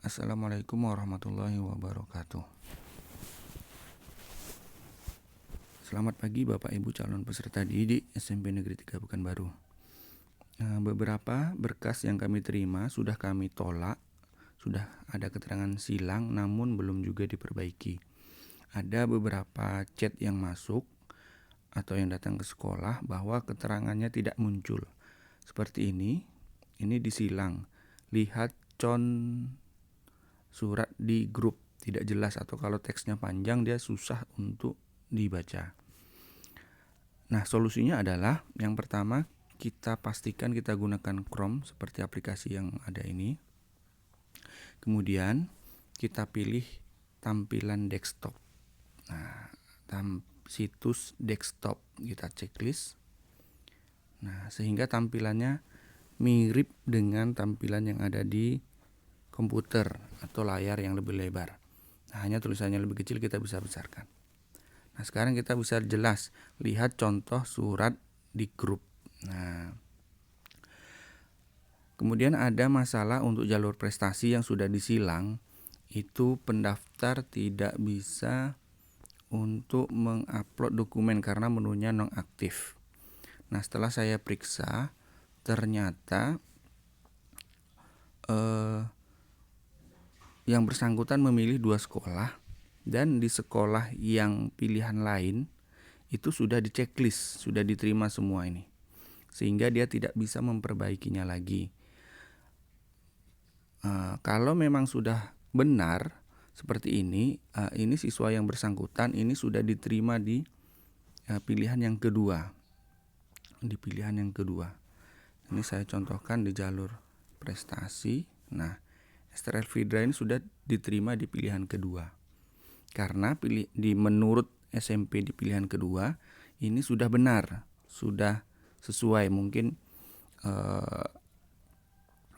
Assalamualaikum warahmatullahi wabarakatuh. Selamat pagi Bapak Ibu calon peserta didik SMP Negeri 3 Pekanbaru. Beberapa berkas yang kami terima sudah kami tolak, sudah ada keterangan silang namun belum juga diperbaiki. Ada beberapa chat yang masuk atau yang datang ke sekolah bahwa keterangannya tidak muncul. Seperti ini disilang. Lihat surat di grup tidak jelas, atau kalau teksnya panjang dia susah untuk dibaca. Nah, solusinya adalah yang pertama kita pastikan kita gunakan Chrome seperti aplikasi yang ada ini. Kemudian kita pilih tampilan desktop. Nah, situs desktop kita checklist. Nah, sehingga tampilannya mirip dengan tampilan yang ada di komputer atau layar yang lebih lebar. Nah, hanya tulisannya lebih kecil kita bisa besarkan. Nah, sekarang kita bisa jelas lihat contoh surat di grup. Nah, kemudian ada masalah untuk jalur prestasi yang sudah disilang. Itu pendaftar tidak bisa untuk mengupload dokumen karena menunya nonaktif. Nah, setelah saya periksa ternyata yang bersangkutan memilih 2 sekolah, dan di sekolah yang pilihan lain itu sudah di checklist, sudah diterima semua ini, sehingga dia tidak bisa memperbaikinya lagi. Kalau memang sudah benar seperti ini siswa yang bersangkutan ini sudah diterima di pilihan yang kedua. Ini saya contohkan di jalur prestasi. Nah, Esther Elvidra ini sudah diterima di pilihan kedua. Karena menurut SMP di pilihan kedua ini sudah benar, sudah sesuai. Mungkin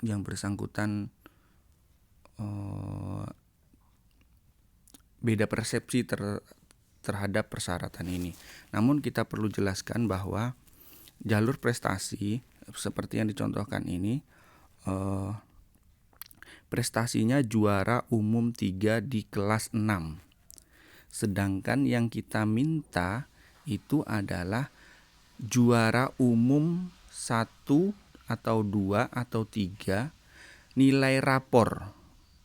yang bersangkutan beda persepsi terhadap persyaratan ini. Namun kita perlu jelaskan bahwa jalur prestasi seperti yang dicontohkan ini prestasinya juara umum 3 di kelas 6. Sedangkan yang kita minta itu adalah juara umum 1 atau 2 atau 3 nilai rapor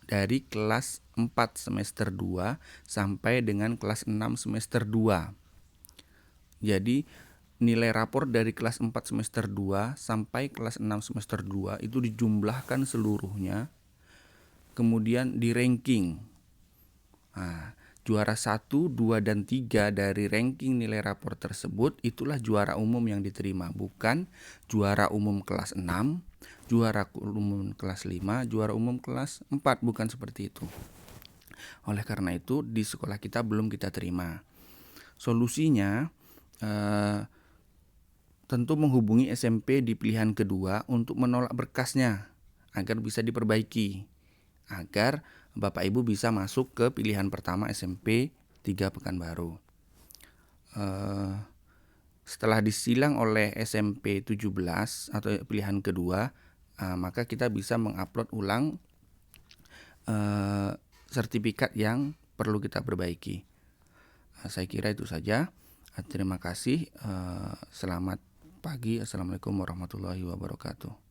dari kelas 4 semester 2 sampai dengan kelas 6 semester 2. Jadi nilai rapor dari kelas 4 semester 2 sampai kelas 6 semester 2 itu dijumlahkan seluruhnya, kemudian di ranking. Nah, juara 1, 2, dan 3 dari ranking nilai rapor tersebut itulah juara umum yang diterima, bukan juara umum kelas 6, juara umum kelas 5, juara umum kelas 4, bukan seperti itu. Oleh karena itu di sekolah kita belum kita terima. Solusinya tentu menghubungi SMP di pilihan kedua untuk menolak berkasnya agar bisa diperbaiki, agar Bapak Ibu bisa masuk ke pilihan pertama SMP 3 Pekanbaru. Setelah disilang oleh SMP 17 atau pilihan kedua, maka kita bisa mengupload ulang sertifikat yang perlu kita perbaiki. Saya kira itu saja. Terima kasih. Selamat pagi. Assalamualaikum warahmatullahi wabarakatuh.